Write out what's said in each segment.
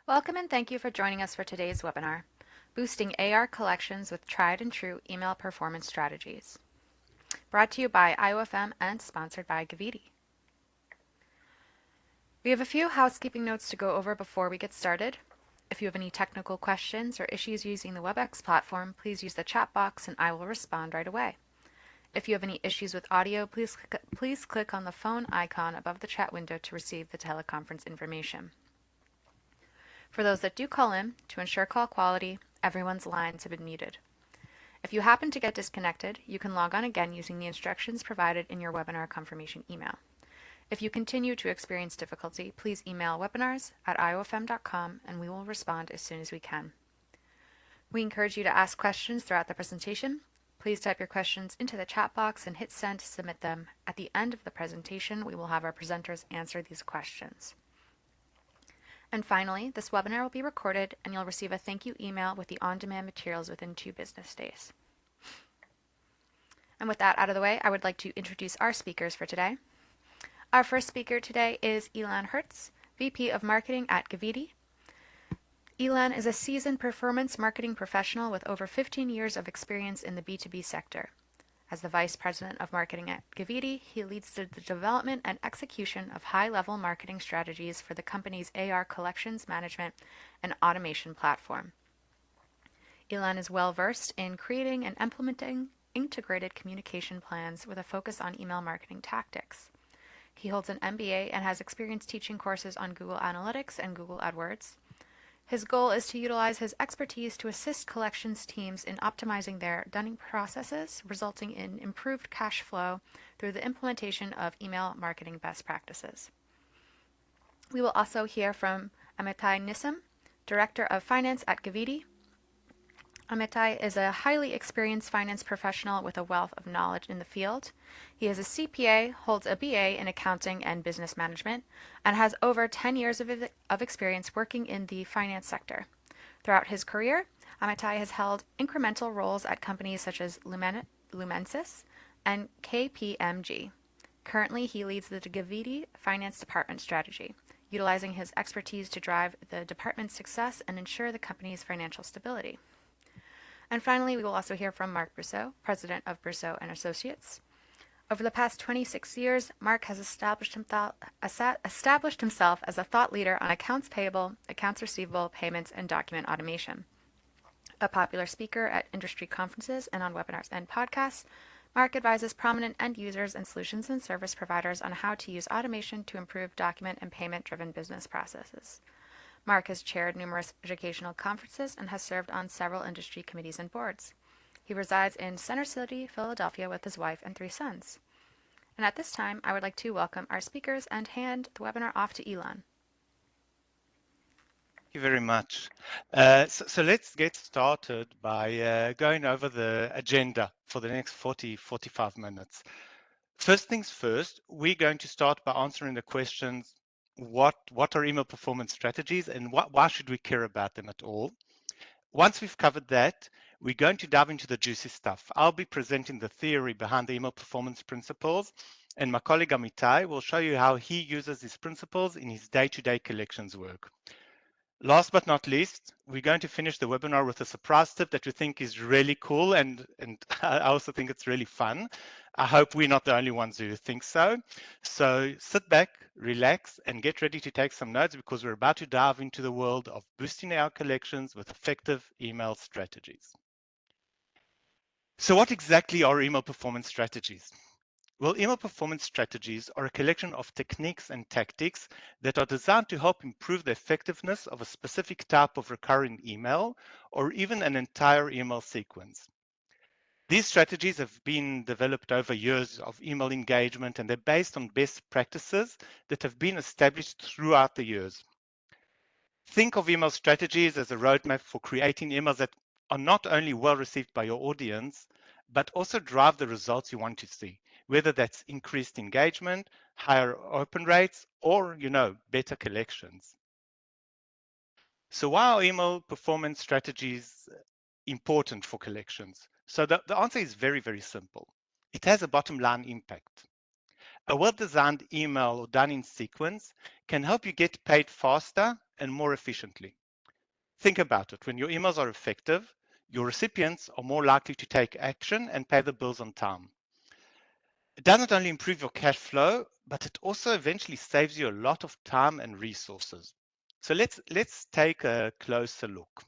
Welcome and thank you for joining us for today's webinar, Boosting AR Collections with Tried and True Email Performance Strategies. Brought to you by IOFM and sponsored by Gaviti. We have a few housekeeping notes to go over before we get started. If you have any technical questions or issues using the WebEx platform, please use the chat box and I will respond right away. If you have any issues with audio, please click on the phone icon above the chat window to receive the teleconference information. For those that do call in, to ensure call quality, everyone's lines have been muted. If you happen to get disconnected, you can log on again using the instructions provided in your webinar confirmation email. If you continue to experience difficulty, please email webinars@iofm.com and we will respond as soon as we can. We encourage you to ask questions throughout the presentation. Please type your questions into the chat box and hit send to submit them. At the end of the presentation, we will have our presenters answer these questions. And finally, this webinar will be recorded and you'll receive a thank you email with the on-demand materials within 2 business days. And with that out of the way, I would like to introduce our speakers for today. Our first speaker today is Ilan Hertz, VP of Marketing at Gaviti. Ilan is a seasoned performance marketing professional with over 15 years of experience in the B2B sector. As the Vice President of Marketing at Gaviti, he leads the development and execution of high-level marketing strategies for the company's AR collections management and automation platform. Ilan is well-versed in creating and implementing integrated communication plans with a focus on email marketing tactics. He holds an MBA and has experience teaching courses on Google Analytics and Google AdWords. His goal is to utilize his expertise to assist collections teams in optimizing their dunning processes, resulting in improved cash flow through the implementation of email marketing best practices. We will also hear from Amitai Nissim, Director of Finance at Gaviti. Amitai is a highly experienced finance professional with a wealth of knowledge in the field. He is a CPA, holds a BA in accounting and business management, and has over 10 years of experience working in the finance sector. Throughout his career, Amitai has held incremental roles at companies such as Lumensis and KPMG. Currently, he leads the Gaviti Finance Department strategy, utilizing his expertise to drive the department's success and ensure the company's financial stability. And finally, we will also hear from Mark Brousseau, President of Brousseau & Associates. Over the past 26 years, Mark has established himself as a thought leader on accounts payable, accounts receivable, payments, and document automation. A popular speaker at industry conferences and on webinars and podcasts, Mark advises prominent end users and solutions and service providers on how to use automation to improve document and payment-driven business processes. Mark has chaired numerous educational conferences and has served on several industry committees and boards. He resides in Center City, Philadelphia with his wife and 3 sons. And at this time, I would like to welcome our speakers and hand the webinar off to Ilan. Thank you very much. So let's get started by going over the agenda for the next 45 minutes. First things first, we're going to start by answering the questions, what are email performance strategies and why should we care about them at all? Once we've covered that, we're going to dive into the juicy stuff. I'll be presenting the theory behind the email performance principles, and my colleague Amitai will show you how he uses these principles in his day-to-day collections work. Last but not least, we're going to finish the webinar with a surprise tip that we think is really cool, and I also think it's really fun. I hope we're not the only ones who think so. So sit back, relax, and get ready to take some notes because we're about to dive into the world of boosting our collections with effective email strategies. So what exactly are email performance strategies? Well, email performance strategies are a collection of techniques and tactics that are designed to help improve the effectiveness of a specific type of recurring email or even an entire email sequence. These strategies have been developed over years of email engagement, and they're based on best practices that have been established throughout the years. Think of email strategies as a roadmap for creating emails that are not only well received by your audience, but also drive the results you want to see, whether that's increased engagement, higher open rates, or, better collections. So why are email performance strategies important for collections? So the answer is very, very simple. It has a bottom line impact. A well-designed email or done in sequence can help you get paid faster and more efficiently. Think about it. When your emails are effective, your recipients are more likely to take action and pay the bills on time. It doesn't only improve your cash flow, but it also eventually saves you a lot of time and resources. So let's take a closer look.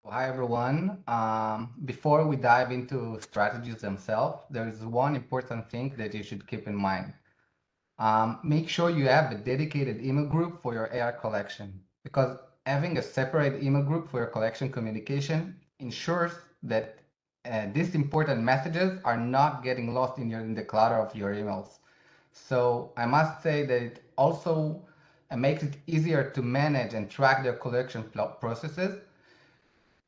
Hi everyone. Before we dive into strategies themselves, there is one important thing that you should keep in mind. Make sure you have a dedicated email group for your AR collection, because having a separate email group for your collection communication ensures that these important messages are not getting lost in the clutter of your emails. So I must say that it also makes it easier to manage and track their collection processes,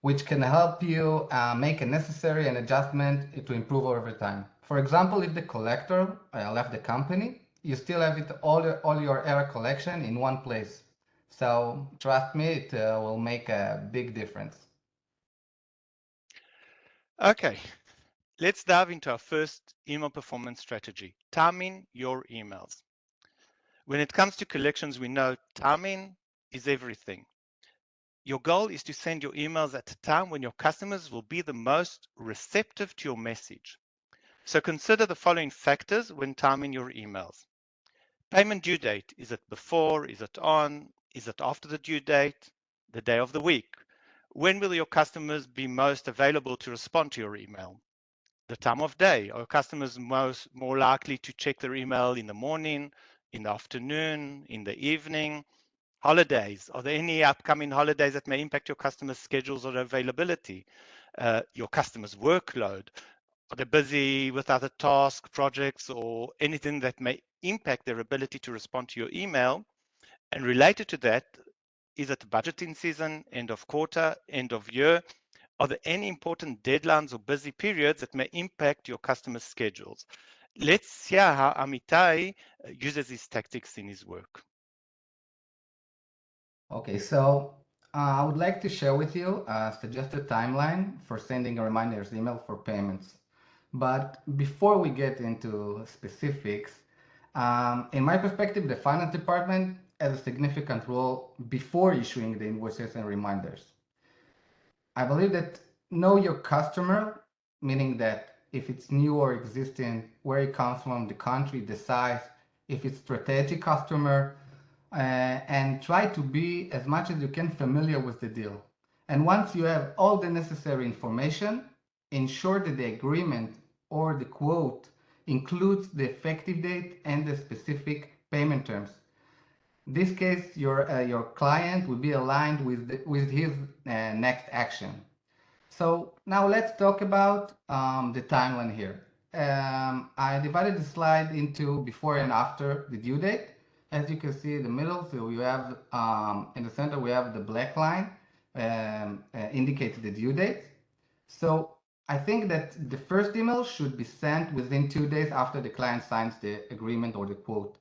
which can help you make a necessary and adjustment to improve over time. For example, if the collector left the company, you still have all your error collection in one place. So trust me, it will make a big difference. Okay, let's dive into our first email performance strategy, timing your emails. When it comes to collections, we know timing is everything. Your goal is to send your emails at a time when your customers will be the most receptive to your message. So consider the following factors when timing your emails. Payment due date. Is it before? Is it on? Is it after the due date? The day of the week. When will your customers be most available to respond to your email? The time of day. Are customers more likely to check their email in the morning, in the afternoon, in the evening? Holidays. Are there any upcoming holidays that may impact your customers' schedules or availability? Your customers' workload. Are they busy with other tasks, projects, or anything that may impact their ability to respond to your email? And related to that, is it budgeting season, end of quarter, end of year? Are there any important deadlines or busy periods that may impact your customers' schedules? Let's hear how Amitai uses these tactics in his work. Okay, so I would like to share with you a suggested timeline for sending a reminders email for payments. But before we get into specifics, in my perspective, the finance department has a significant role before issuing the invoices and reminders. I believe that know your customer, meaning that if it's new or existing, where it comes from, the country, the size, if it's strategic customer, and try to be as much as you can familiar with the deal. And once you have all the necessary information, ensure that the agreement or the quote includes the effective date and the specific payment terms. In this case, your client will be aligned with his next action. So now let's talk about the timeline here. I divided the slide into before and after the due date. As you can see in the middle, so you have in the center we have the black line indicates the due date. So I think that the first email should be sent within 2 days after the client signs the agreement or the quote.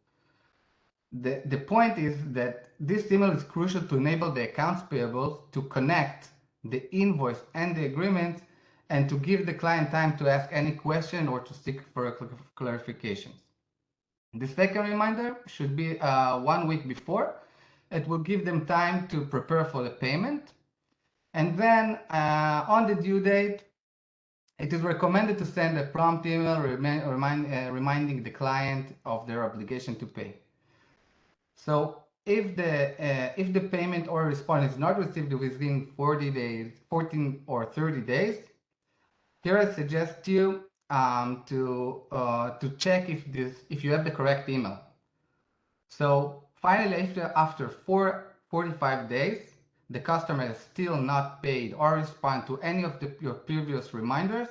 The point is that this email is crucial to enable the accounts payable to connect the invoice and the agreement and to give the client time to ask any question or to seek for clarifications. The second reminder should be 1 week before. It will give them time to prepare for the payment. And then on the due date, it is recommended to send a prompt email reminding the client of their obligation to pay. So if the payment or response is not received within 40 days, 14 or 30 days, here I suggest you to check if you have the correct email. So finally, after 45 days, the customer is still not paid or respond to any of your previous reminders,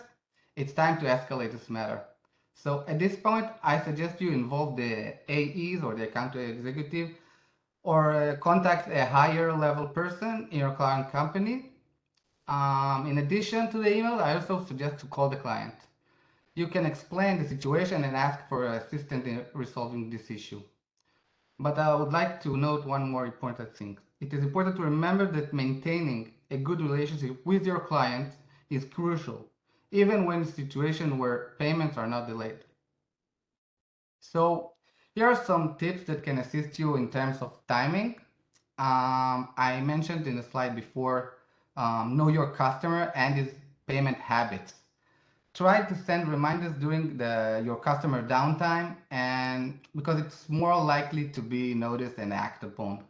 it's time to escalate this matter. So at this point, I suggest you involve the AEs or the account executive or contact a higher level person in your client company. In addition to the email, I also suggest to call the client. You can explain the situation and ask for assistance in resolving this issue. But I would like to note one more important thing. It is important to remember that maintaining a good relationship with your client is crucial, even when in situations where payments are not delayed. So here are some tips that can assist you in terms of timing. I mentioned in the slide before, know your customer and his payment habits. Try to send reminders during your customer downtime, and because it's more likely to be noticed and acted upon.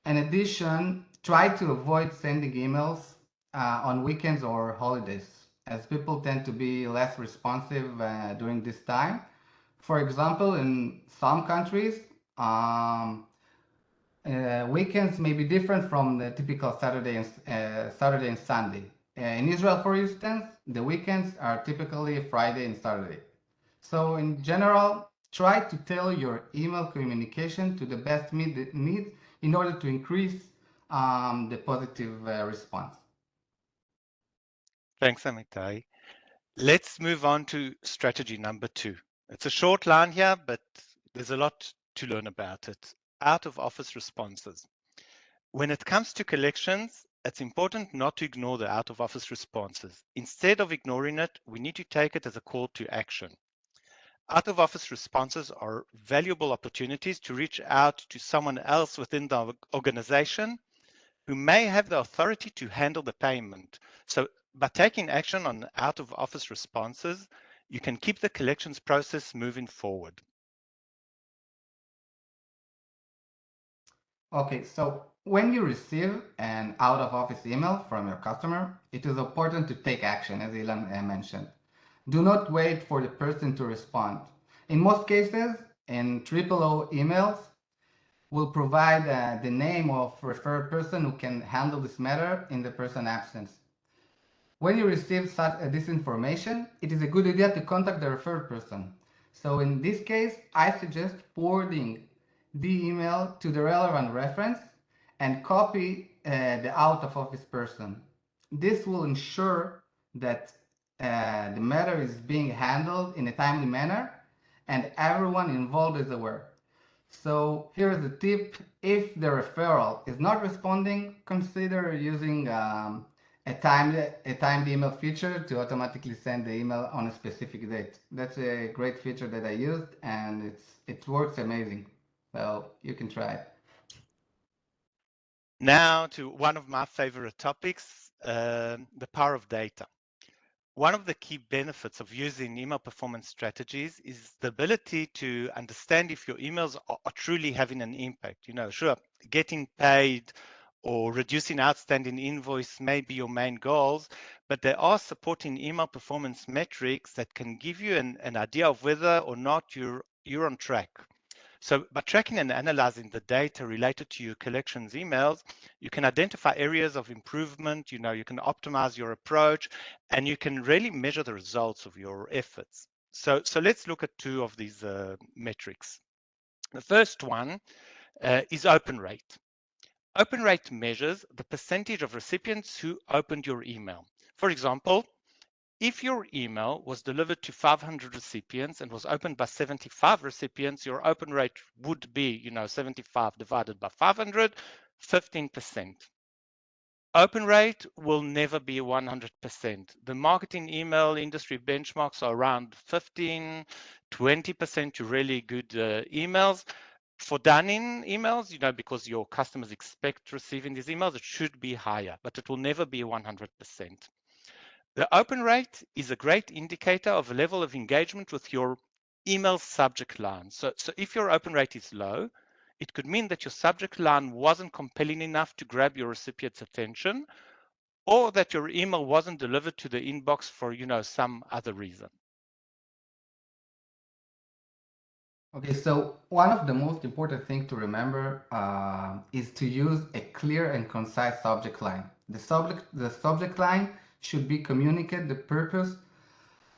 In addition, try to avoid sending emails on weekends or holidays, as people tend to be less responsive during this time. For example, in some countries, weekends may be different from the typical Saturday and Sunday. In Israel, for instance, the weekends are typically Friday and Saturday. So in general, try to tailor your email communication to the best meet the needs in order to increase the positive response. Thanks, Amitai. Let's move on to strategy number 2. It's a short line here, but there's a lot to learn about it. Out of office responses. When it comes to collections, it's important not to ignore the out of office responses. Instead of ignoring it, we need to take it as a call to action. Out of office responses are valuable opportunities to reach out to someone else within the organization who may have the authority to handle the payment. So by taking action on out of office responses, you can keep the collections process moving forward. Okay, so when you receive an out of office email from your customer, it is important to take action, as Ilan mentioned. Do not wait for the person to respond. In most cases, in O emails, will provide the name of referred person who can handle this matter in the person absence. When you receive this information, it is a good idea to contact the referred person. So in this case, I suggest forwarding the email to the relevant reference and copy the out of office person. This will ensure that the matter is being handled in a timely manner and everyone involved is aware. So here is a tip. If the referral is not responding, consider using a timed email feature to automatically send the email on a specific date. That's a great feature that I used and it works amazing. So you can try it. Now to one of my favorite topics, the power of data. One of the key benefits of using email performance strategies is the ability to understand if your emails are truly having an impact. You know, sure, getting paid or reducing outstanding invoice may be your main goals, but there are supporting email performance metrics that can give you an idea of whether or not you're on track. So by tracking and analyzing the data related to your collections emails, you can identify areas of improvement, you can optimize your approach, and you can really measure the results of your efforts. So let's look at two of these metrics. The first one is open rate. Open rate measures the percentage of recipients who opened your email. For example, if your email was delivered to 500 recipients and was opened by 75 recipients, your open rate would be, 75 divided by 500, 15%. Open rate will never be 100%. The marketing email industry benchmarks are around 15, 20% to really good emails. For done-in emails, because your customers expect receiving these emails, it should be higher, but it will never be 100%. The open rate is a great indicator of a level of engagement with your email subject line. So if your open rate is low, it could mean that your subject line wasn't compelling enough to grab your recipient's attention, or that your email wasn't delivered to the inbox for, some other reason. Okay, so one of the most important things to remember is to use a clear and concise subject line. The subject line should be communicate the purpose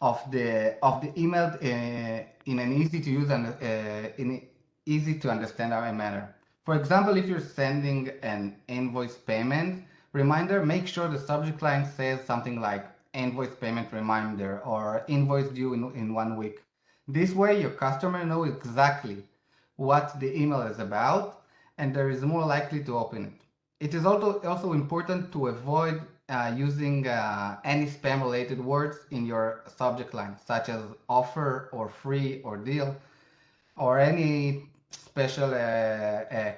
of the email in an easy to use and in easy to understand manner. For example, if you're sending an invoice payment reminder, make sure the subject line says something like invoice payment reminder or invoice due in 1 week. This way, your customer knows exactly what the email is about, and there is more likely to open it. It is also important to avoid using any spam-related words in your subject line, such as offer or free or deal, or any special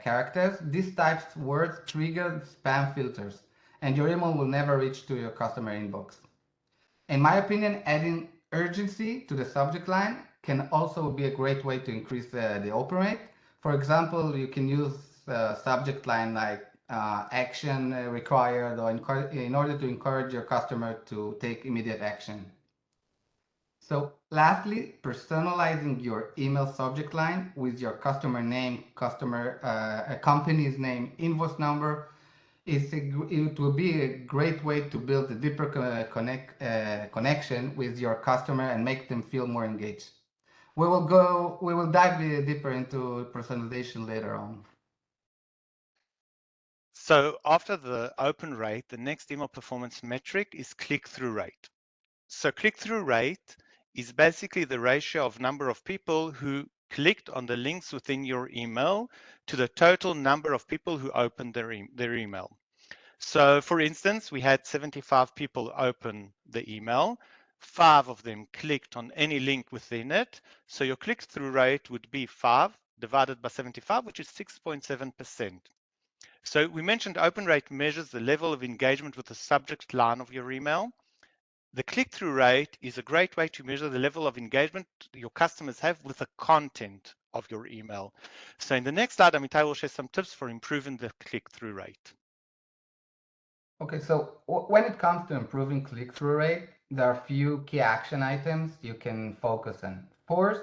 characters, these types of words trigger spam filters, and your email will never reach to your customer inbox. In my opinion, adding urgency to the subject line can also be a great way to increase the open rate. For example, you can use subject line like action required, or in order to encourage your customer to take immediate action. So lastly, personalizing your email subject line with your customer name, company's name, invoice number, it will be a great way to build a deeper connection with your customer and make them feel more engaged. We will dive deeper into personalization later on. So after the open rate, the next email performance metric is click-through rate. So click-through rate is basically the ratio of number of people who clicked on the links within your email to the total number of people who opened their email. So for instance, we had 75 people open the email. 5 of them clicked on any link within it. So your click-through rate would be 5 divided by 75, which is 6.7%. So we mentioned open rate measures the level of engagement with the subject line of your email. The click-through rate is a great way to measure the level of engagement your customers have with the content of your email. So in the next slide, Amitai will share some tips for improving the click-through rate. Okay, so when it comes to improving click-through rate, there are a few key action items you can focus on. First,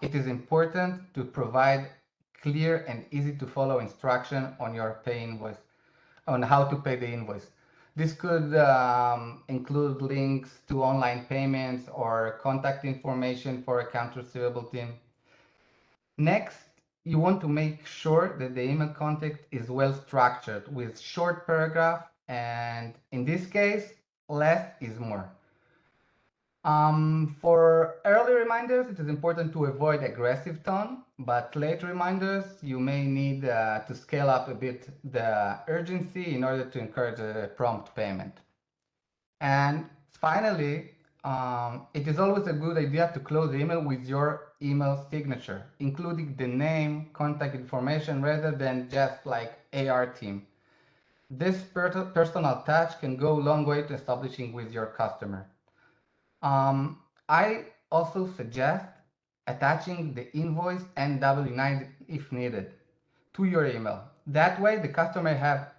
it is important to provide clear and easy to follow instruction on your pay invoice, on how to pay the invoice. This could include links to online payments or contact information for account receivable team. Next, you want to make sure that the email content is well structured with short paragraph, and in this case, less is more. For early reminders, it is important to avoid aggressive tone, but late reminders, you may need to scale up a bit the urgency in order to encourage a prompt payment. And finally, it is always a good idea to close the email with your email signature, including the name, contact information, rather than just like AR team. This personal touch can go a long way to establishing with your customer. I also suggest attaching the invoice and W9 if needed to your email. That way, the customers have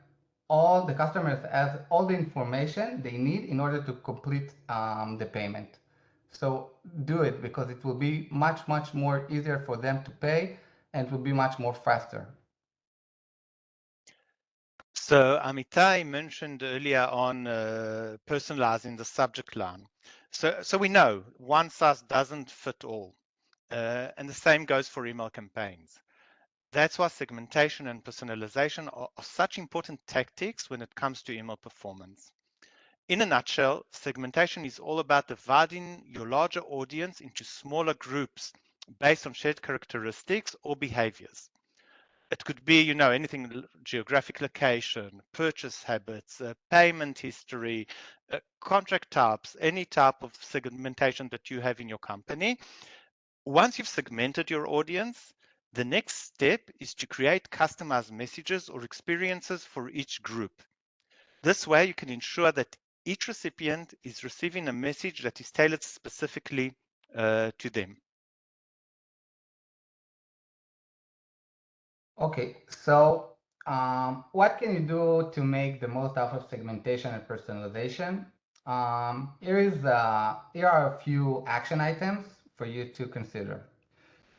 all the information they need in order to complete the payment. So do it, because it will be much more easier for them to pay, and it will be much more faster. So Amitai mentioned earlier on personalizing the subject line. So we know one size doesn't fit all, and the same goes for email campaigns. That's why segmentation and personalization are such important tactics when it comes to email performance. In a nutshell, segmentation is all about dividing your larger audience into smaller groups based on shared characteristics or behaviors. It could be, anything, geographic location, purchase habits, payment history, contract types, any type of segmentation that you have in your company. Once you've segmented your audience, the next step is to create customized messages or experiences for each group. This way, you can ensure that each recipient is receiving a message that is tailored specifically to them. Okay, so what can you do to make the most out of segmentation and personalization? Here are a few action items for you to consider.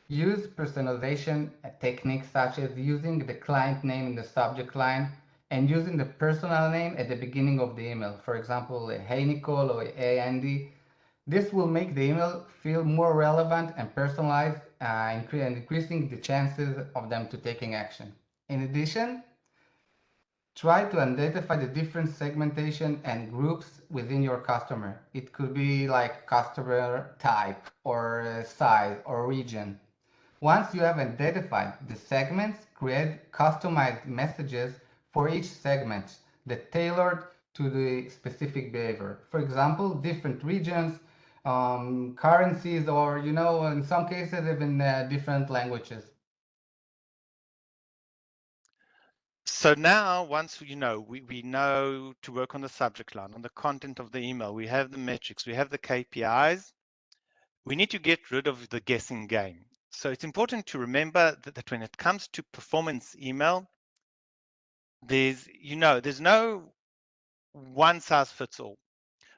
Use personalization techniques such as using the client name in the subject line and using the personal name at the beginning of the email. For example, hey Nicole or hey Andy. This will make the email feel more relevant and personalized, and increasing the chances of them to taking action. In addition, try to identify the different segmentation and groups within your customer. It could be like customer type or size or region. Once you have identified the segments, create customized messages for each segment that tailored to the specific behavior. For example, different regions currencies, or in some cases even different languages. So now, once we know to work on the subject line, on the content of the email, we have the metrics, we have the KPIs, we need to get rid of the guessing game. So it's important to remember that when it comes to performance email, there's no one size fits all.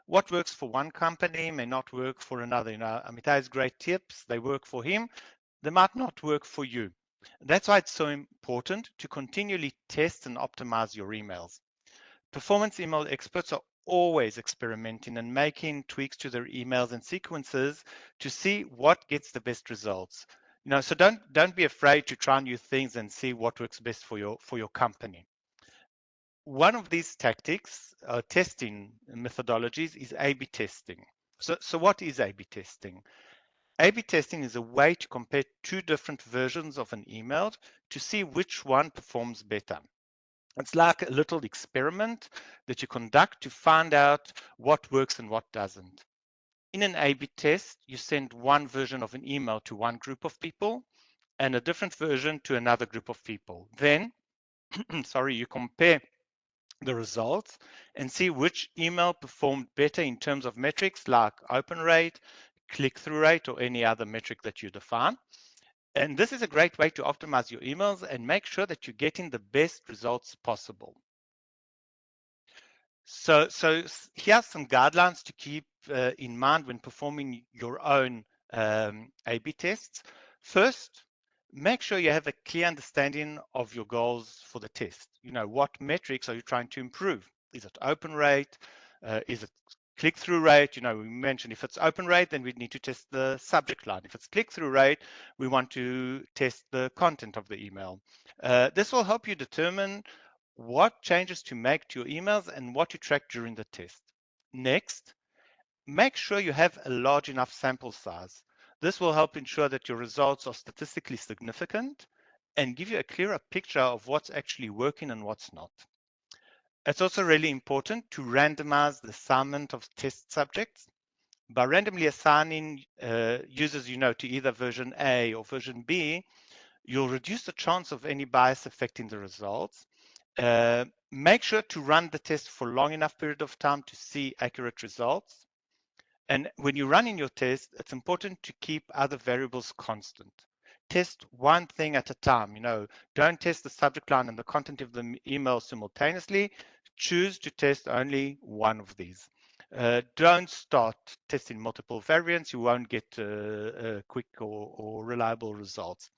What works for one company may not work for another. Amitai's great tips, they work for him, they might not work for you. That's why it's so important to continually test and optimize your emails. Performance email experts are always experimenting and making tweaks to their emails and sequences to see what gets the best results. So don't be afraid to try new things and see what works best for your company. One of these tactics, testing methodologies, is A/B testing. So what is A/B testing? A/B testing is a way to compare two different versions of an email to see which one performs better. It's like a little experiment that you conduct to find out what works and what doesn't. In an A/B test, you send one version of an email to one group of people and a different version to another group of people. Then, you compare the results and see which email performed better in terms of metrics like open rate, click-through rate, or any other metric that you define. And this is a great way to optimize your emails and make sure that you're getting the best results possible. So here are some guidelines to keep in mind when performing your own A/B tests. First, make sure you have a clear understanding of your goals for the test. What metrics are you trying to improve? Is it open rate? Is it click-through rate? We mentioned if it's open rate, then we need to test the subject line. If it's click-through rate, we want to test the content of the email. This will help you determine what changes to make to your emails and what to track during the test. Next, make sure you have a large enough sample size. This will help ensure that your results are statistically significant and give you a clearer picture of what's actually working and what's not. It's also really important to randomize the assignment of test subjects. By randomly assigning users to either version A or version B, you'll reduce the chance of any bias affecting the results. Make sure to run the test for long enough period of time to see accurate results. And when you're running your test, it's important to keep other variables constant. Test one thing at a time. Don't test the subject line and the content of the email simultaneously. Choose to test only one of these. Don't start testing multiple variants. You won't get quick or reliable results.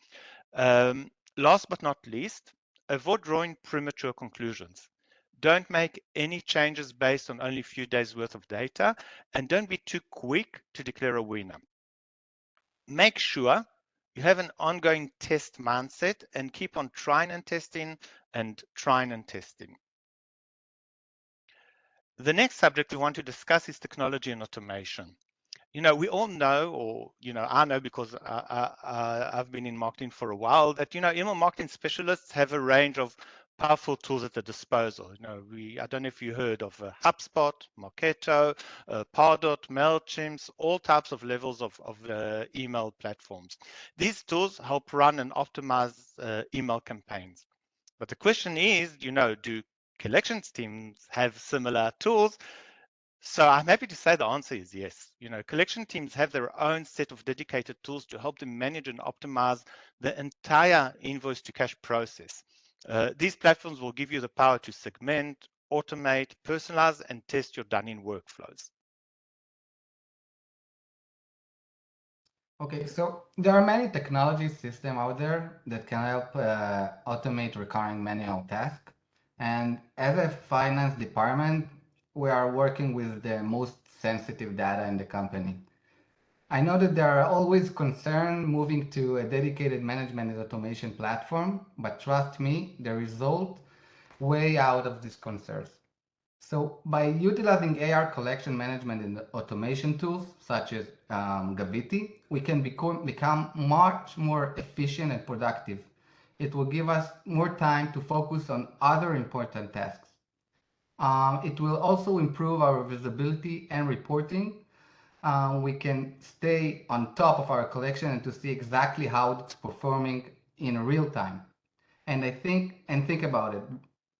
Last but not least, avoid drawing premature conclusions. Don't make any changes based on only a few days worth of data, and don't be too quick to declare a winner. Make sure you have an ongoing test mindset and keep on trying and testing and trying and testing. The next subject we want to discuss is technology and automation. We all know, or I know because I've been in marketing for a while, that email marketing specialists have a range of powerful tools at their disposal. I don't know if you heard of HubSpot, Marketo, Pardot, Mailchimp, all types of levels of email platforms. These tools help run and optimize email campaigns. But the question is, do collections teams have similar tools? So I'm happy to say the answer is yes. Collection teams have their own set of dedicated tools to help them manage and optimize the entire invoice to cash process. These platforms will give you the power to segment, automate, personalize, and test your done-in workflows. Okay, so there are many technology systems out there that can help automate recurring manual tasks. And as a finance department, we are working with the most sensitive data in the company. I know that there are always concerns moving to a dedicated management and automation platform, but trust me, the result way out of these concerns. So by utilizing AR collection management and automation tools such as Gaviti, we can become much more efficient and productive. It will give us more time to focus on other important tasks. It will also improve our visibility and reporting. we can stay on top of our collection and to see exactly how it's performing in real time. And think about it.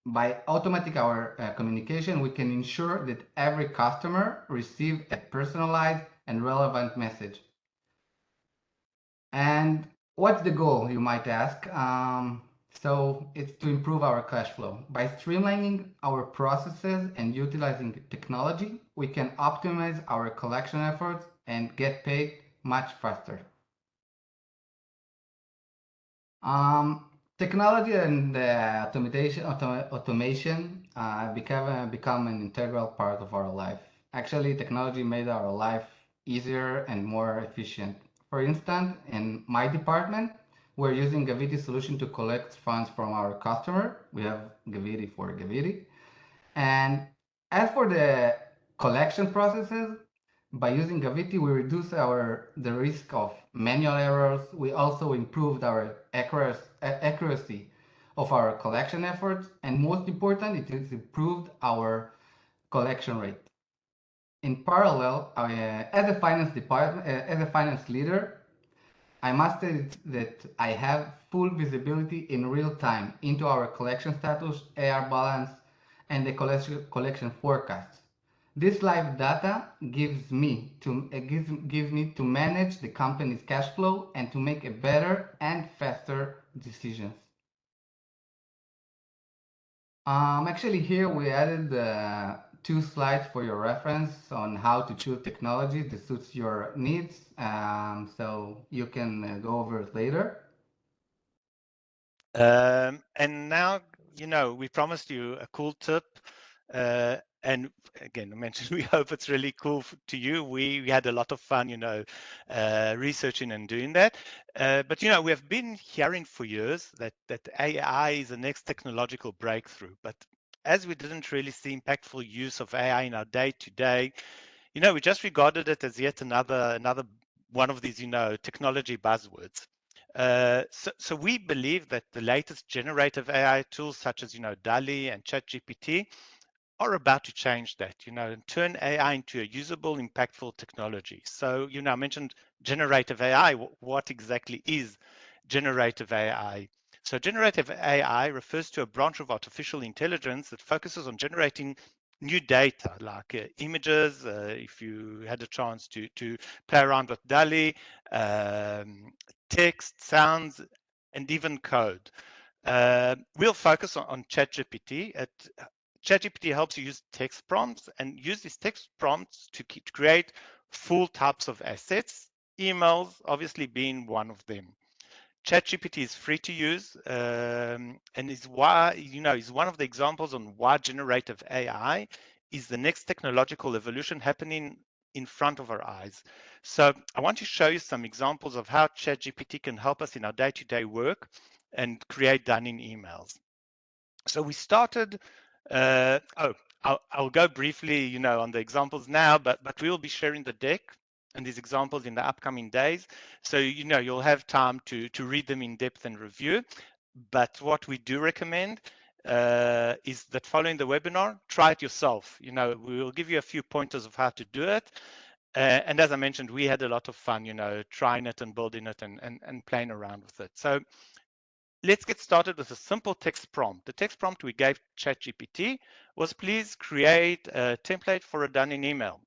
By automating our communication, we can ensure that every customer receives a personalized and relevant message. And what's the goal, you might ask? So it's to improve our cash flow. By streamlining our processes and utilizing technology, we can optimize our collection efforts and get paid much faster. Technology and automation become an integral part of our life. Actually, technology made our life easier and more efficient. For instance, in my department, we're using Gaviti solution to collect funds from our customer. We have Gaviti for Gaviti. And as for the collection processes, by using Gaviti, we reduce the risk of manual errors. We also improved our accuracy of our collection efforts, and most important, it has improved our collection rate. In parallel, as a finance leader, I must say that I have full visibility in real time into our collection status, AR balance, and the collection forecast. This live data gives me to manage the company's cash flow and to make a better and faster decisions. Actually, here we added 2 slides for your reference on how to choose technology that suits your needs, so you can go over it later. And now, we promised you a cool tip. And again, I mentioned we hope it's really cool to you. We had a lot of fun, researching and doing that. But we have been hearing for years that AI is the next technological breakthrough. But as we didn't really see impactful use of AI in our day-to-day, we just regarded it as yet another one of these, technology buzzwords. So we believe that the latest generative AI tools such as, DALL-E and ChatGPT are about to change that, and turn AI into a usable, impactful technology. So, I mentioned generative AI. What exactly is generative AI? So generative AI refers to a branch of artificial intelligence that focuses on generating new data like images, if you had a chance to play around with DALL-E, text, sounds, and even code. We'll focus on ChatGPT. ChatGPT helps you use text prompts and use these text prompts to create full types of assets, emails obviously being one of them. ChatGPT is free to use, and is one of the examples on why generative AI is the next technological evolution happening in front of our eyes. So I want to show you some examples of how ChatGPT can help us in our day-to-day work and create dunning emails. So we started. I'll go briefly, on the examples now, but we will be sharing the deck and these examples in the upcoming days. So, you'll have time to read them in depth and review. But what we do recommend is that following the webinar, try it yourself. We will give you a few pointers of how to do it. And as I mentioned, we had a lot of fun, trying it and building it and playing around with it. So let's get started with a simple text prompt. The text prompt we gave ChatGPT was, please create a template for a dunning email.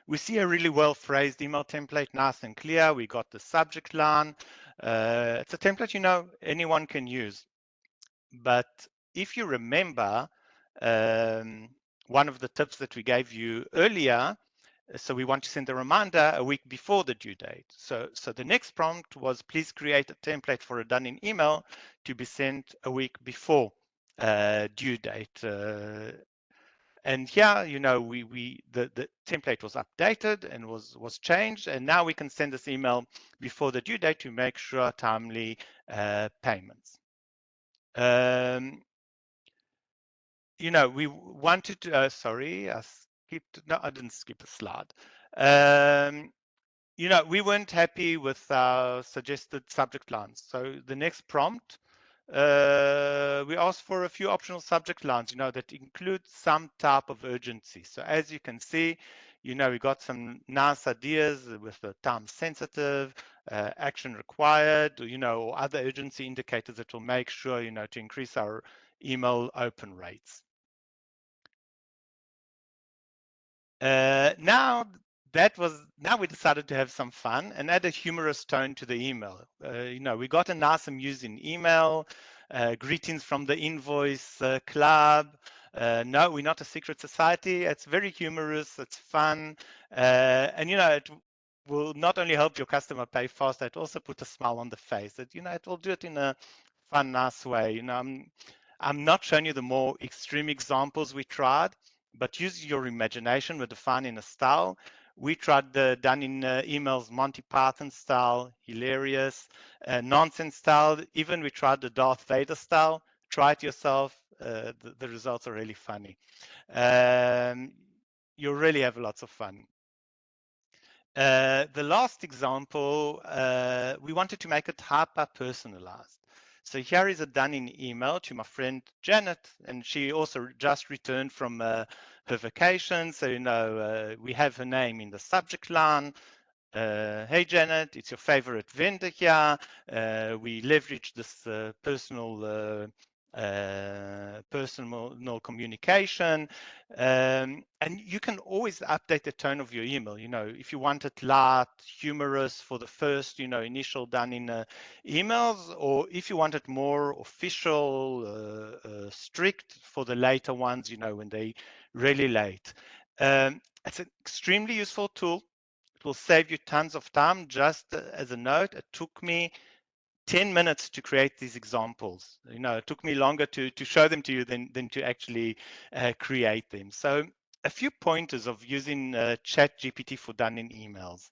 We see a really well-phrased email template, nice and clear. We got the subject line. It's a template, anyone can use. But if you remember, one of the tips that we gave you earlier, so we want to send a reminder a week before the due date. So the next prompt was, please create a template for a dunning email to be sent a week before due date. And here, the template was updated and was changed, and now we can send this email before the due date to make sure timely payments. We wanted to, sorry, I didn't skip a slide. We weren't happy with our suggested subject lines. So the next prompt, we asked for a few optional subject lines, that include some type of urgency. So as you can see, We got some nice ideas with the time sensitive, action required, or other urgency indicators that will make sure, to increase our email open rates. Now we decided to have some fun and add a humorous tone to the email. We got a nice amusing email, greetings from the Invoice Club. No, we're not a secret society. It's very humorous, it's fun, and it will not only help your customer pay faster, it also put a smile on the face. That it will do it in a fun, nice way. I'm not showing you the more extreme examples we tried, but use your imagination with defining a style. We tried the done in emails Monty Python style, hilarious, nonsense style. Even we tried the Darth Vader style. Try it yourself. The results are really funny. You'll really have lots of fun. The last example, we wanted to make it hyper personalized. So here is a done in email to my friend Janet, and she also just returned from her vacation. So, we have her name in the subject line. Hey Janet, it's your favorite vendor here. We leverage this personal communication, and you can always update the tone of your email. If you want it light, humorous for the first, initial done in emails, or if you want it more official, strict for the later ones, when they really late. It's an extremely useful tool. It will save you tons of time. Just as a note, it took me 10 minutes to create these examples. It took me longer to show them to you than to actually create them. So a few pointers of using ChatGPT for done in emails.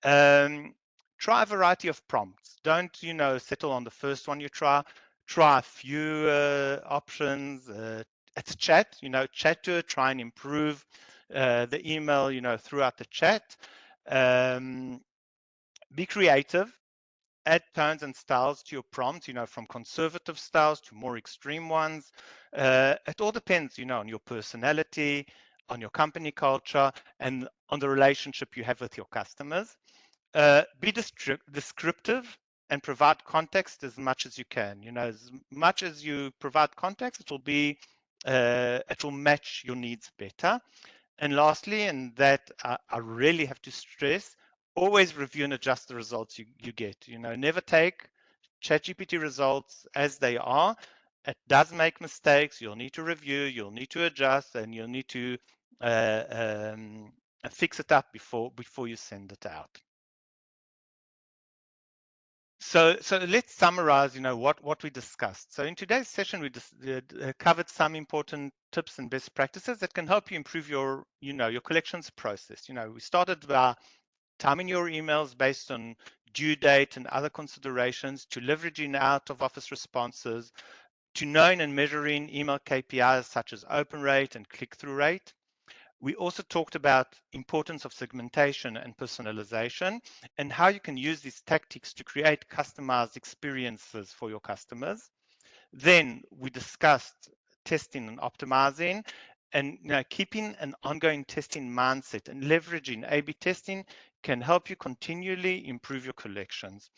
Try a variety of prompts. Don't, settle on the first one you try. Try a few options. It's chat, chat to it, try and improve the email, throughout the chat. Be creative, add tones and styles to your prompts, from conservative styles to more extreme ones. It all depends, on your personality, on your company culture, and on the relationship you have with your customers. Be descriptive and provide context as much as you can. As much as you provide context, it will match your needs better. And lastly, and that I really have to stress, always review and adjust the results you get. Never take ChatGPT results as they are. It does make mistakes. You'll need to review, you'll need to adjust, and you'll need to fix it up before you send it out. So let's summarize, what we discussed. So in today's session, we covered some important tips and best practices that can help you improve your collections process. We started by timing your emails based on due date and other considerations, to leveraging out of office responses, to knowing and measuring email KPIs such as open rate and click-through rate. We also talked about importance of segmentation and personalization, and how you can use these tactics to create customized experiences for your customers. Then we discussed testing and optimizing, and keeping an ongoing testing mindset and leveraging A/B testing can help you continually improve your collections.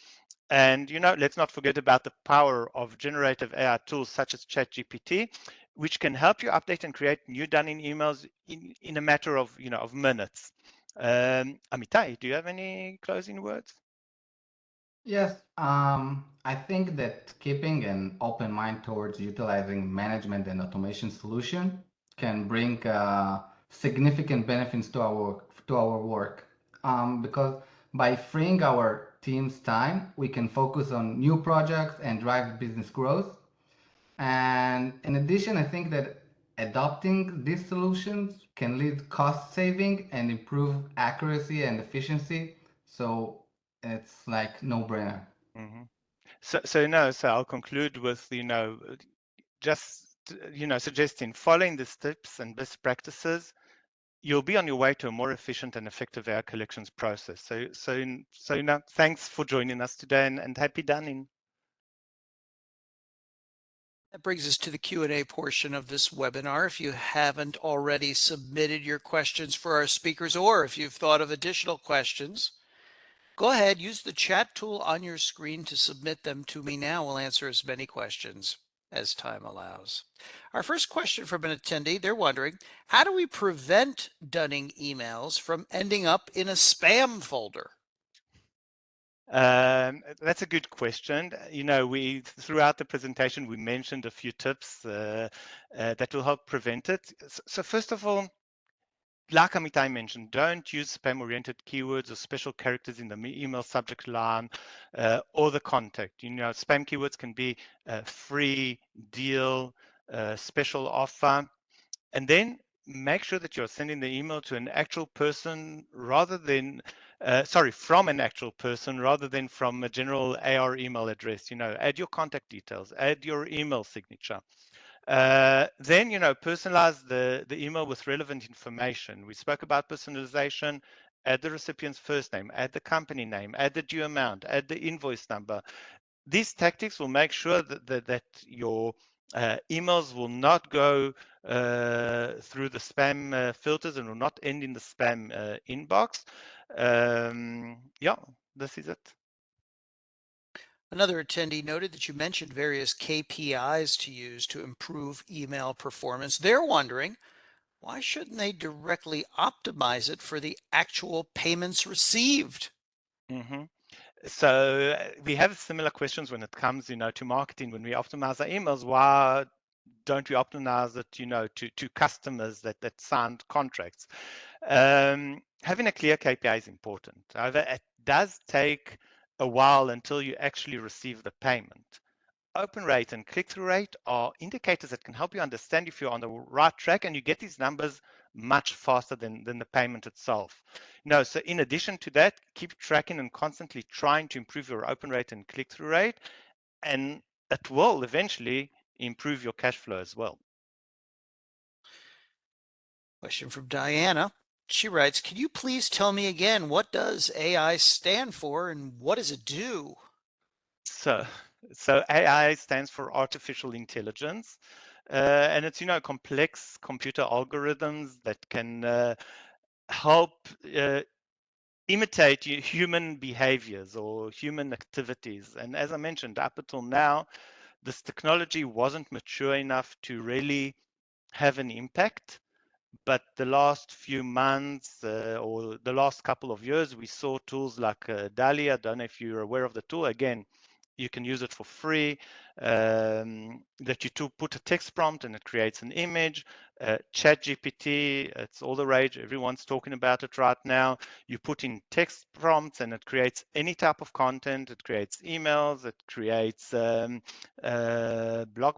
And let's not forget about the power of generative AI tools such as ChatGPT, which can help you update and create new done-in emails in a matter of of minutes. Amitai, do you have any closing words? Yes, I think that keeping an open mind towards utilizing management and automation solution can bring significant benefits to our work. Because by freeing our team's time, we can focus on new projects and drive business growth. And in addition, I think that adopting these solutions can lead cost saving and improve accuracy and efficiency. So it's like no-brainer. Mm-hmm. So I'll conclude with just suggesting following the steps and best practices, you'll be on your way to a more efficient and effective AI collections process. So thanks for joining us today, and happy dunning. That brings us to the Q&A portion of this webinar. If you haven't already submitted your questions for our speakers, or if you've thought of additional questions, go ahead, use the chat tool on your screen to submit them to me now. We'll answer as many questions as time allows. Our first question from an attendee, they're wondering, how do we prevent dunning emails from ending up in a spam folder? That's a good question. You know, we throughout the presentation we mentioned a few tips that will help prevent it. So first of all, like Amitai mentioned, don't use spam-oriented keywords or special characters in the email subject line or the contact. You know, spam keywords can be free, deal, special offer, and then make sure that you're sending the email to an actual person rather than from an actual person rather than from a general AR email address. You know, add your contact details, add your email signature. Then, you know, personalize the email with relevant information. We spoke about personalization. Add the recipient's first name, add the company name, add the due amount, add the invoice number. These tactics will make sure that your emails will not go through the spam filters and will not end in the spam inbox. Yeah, this is it. Another attendee noted that you mentioned various KPIs to use to improve email performance. They're wondering, why shouldn't they directly optimize it for the actual payments received? Mm-hmm. So we have similar questions when it comes, you know, to marketing. When we optimize our emails, why don't we optimize it, you know, to customers that signed contracts? Having a clear KPI is important. However, it does take a while until you actually receive the payment. Open rate and click-through rate are indicators that can help you understand if you're on the right track, and you get these numbers much faster than the payment itself. No, so in addition to that, keep tracking and constantly trying to improve your open rate and click-through rate, and it will eventually improve your cash flow as well. Question from Diana. She writes, can you please tell me again, what does AI stand for and what does it do? So AI stands for artificial intelligence, and it's, you know, complex computer algorithms that can help imitate human behaviors or human activities. And as I mentioned, up until now, this technology wasn't mature enough to really have an impact. But the last few months or the last couple of years, we saw tools like DALL-E. I don't know if you're aware of the tool. Again, you can use it for free. That you put a text prompt and it creates an image. ChatGPT, it's all the rage. Everyone's talking about it right now. You put in text prompts and it creates any type of content. It creates emails. It creates blog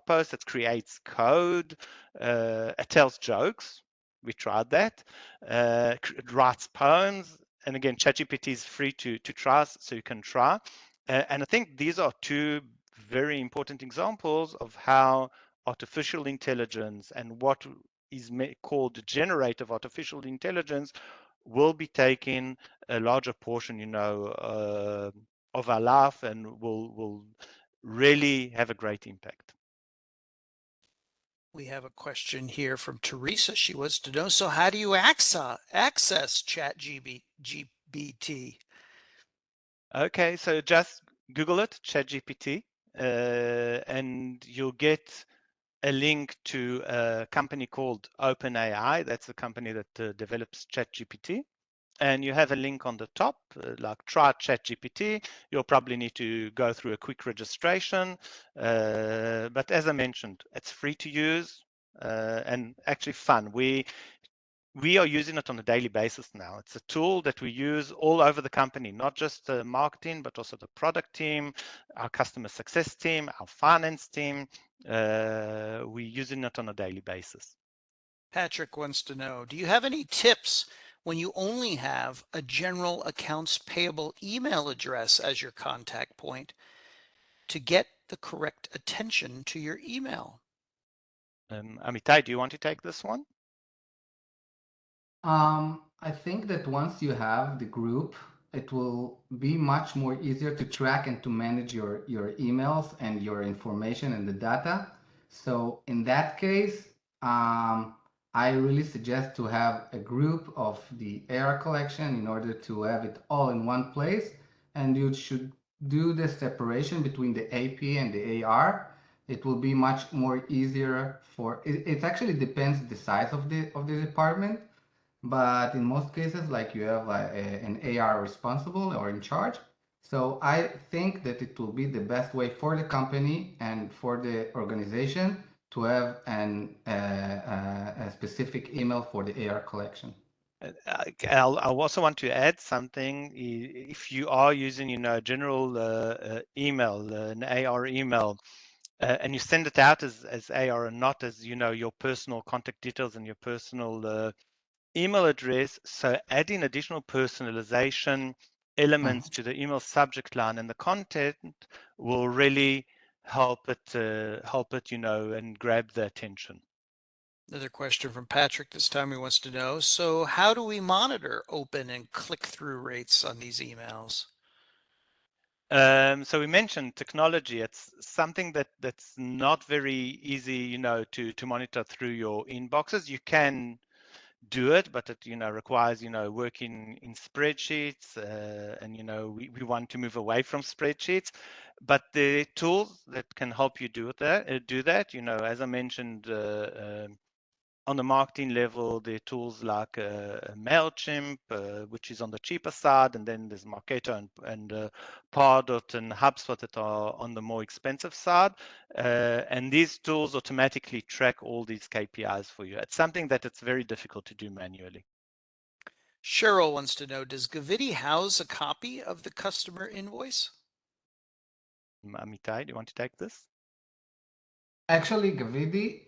posts. It creates code. It tells jokes. We tried that. It writes poems. And again, ChatGPT is free to try, so you can try. And I think these are two very important examples of how artificial intelligence and what is called generative artificial intelligence will be taking a larger portion, you know, of our life, and will really have a great impact. We have a question here from Teresa. She wants to know, so how do you access ChatGPT? Okay, so just Google it, ChatGPT, and you'll get a link to a company called OpenAI. That's the company that develops ChatGPT. And you have a link on the top, like try ChatGPT. You'll probably need to go through a quick registration. But as I mentioned, it's free to use and actually fun. We are using it on a daily basis now. It's a tool that we use all over the company, not just the marketing, but also the product team, our customer success team, our finance team. We're using it on a daily basis. Patrick wants to know, do you have any tips when you only have a general accounts payable email address as your contact point to get the correct attention to your email? Amitai, do you want to take this one? I think that once you have the group, it will be much more easier to track and to manage your emails and your information and the data. So in that case, I really suggest to have a group of the AR collection in order to have it all in one place. And you should do the separation between the AP and the AR. It will be much more easier for it actually depends the size of the department, but in most cases, like you have an AR responsible or in charge. So I think that it will be the best way for the company and for the organization to have a specific email for the AR collection. I also want to add something. If you are using, a general email, an AR email, and you send it out as AR and not as, your personal contact details and your personal email address. So adding additional personalization elements to the email subject line and the content will really help it, and grab the attention. Another question from Patrick this time. He wants to know, so how do we monitor open and click-through rates on these emails? So we mentioned technology. It's something that's not very easy, to monitor through your inboxes. You can do it, but it requires working in spreadsheets, and we want to move away from spreadsheets. But the tools that can help you do that, as I mentioned, on the marketing level, there are tools like MailChimp, which is on the cheaper side, and then there's Marketo and Pardot and HubSpot that are on the more expensive side. And these tools automatically track all these KPIs for you. It's something that it's very difficult to do manually. Cheryl wants to know, does Gavidi house a copy of the customer invoice? Amitai, do you want to take this? Actually, Gavidi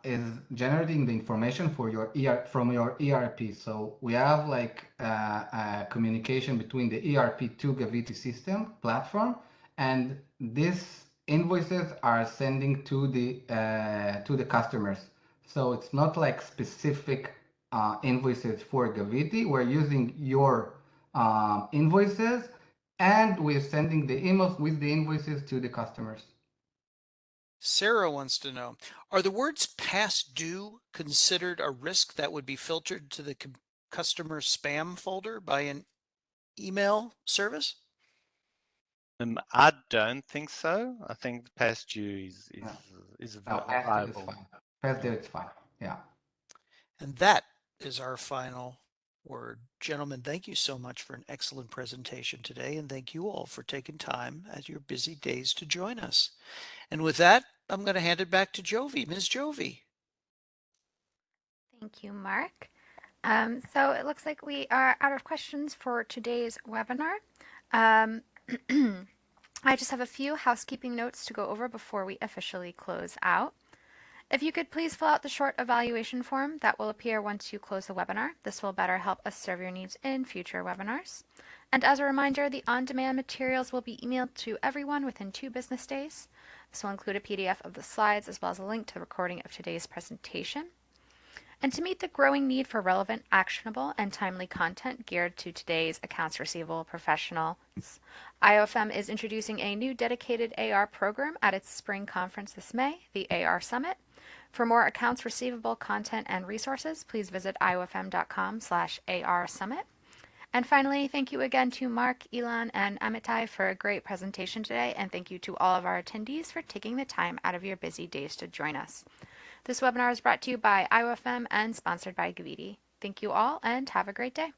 is generating the information for your from your ERP. So we have like a communication between the ERP to Gavidi system platform, and these invoices are sending to the customers. So it's not like specific invoices for Gavidi. We're using your invoices, and we're sending the emails with the invoices to the customers. Sarah wants to know, are the words past due considered a risk that would be filtered to the customer spam folder by an email service? I don't think so. I think past due is No, past due is viable. fine. Past due it's fine. Yeah. And that is our final word. Gentlemen, thank you so much for an excellent presentation today, and thank you all for taking time at your busy days to join us. And with that, I'm going to hand it back to Jovi. Ms. Jovi. Thank you, Mark. So it looks like we are out of questions for today's webinar. I just have a few housekeeping notes to go over before we officially close out. If you could please fill out the short evaluation form that will appear once you close the webinar. This will better help us serve your needs in future webinars. And as a reminder, the on-demand materials will be emailed to everyone within 2 business days. This will include a PDF of the slides as well as a link to the recording of today's presentation. And to meet the growing need for relevant, actionable, and timely content geared to today's accounts receivable professionals, IOFM is introducing a new dedicated AR program at its spring conference this May, the AR Summit. For more accounts receivable content and resources, please visit iofm.com/AR Summit. And finally, thank you again to Mark, Ilan, and Amitai for a great presentation today, and thank you to all of our attendees for taking the time out of your busy days to join us. This webinar is brought to you by IOFM and sponsored by Gavidi. Thank you all and have a great day.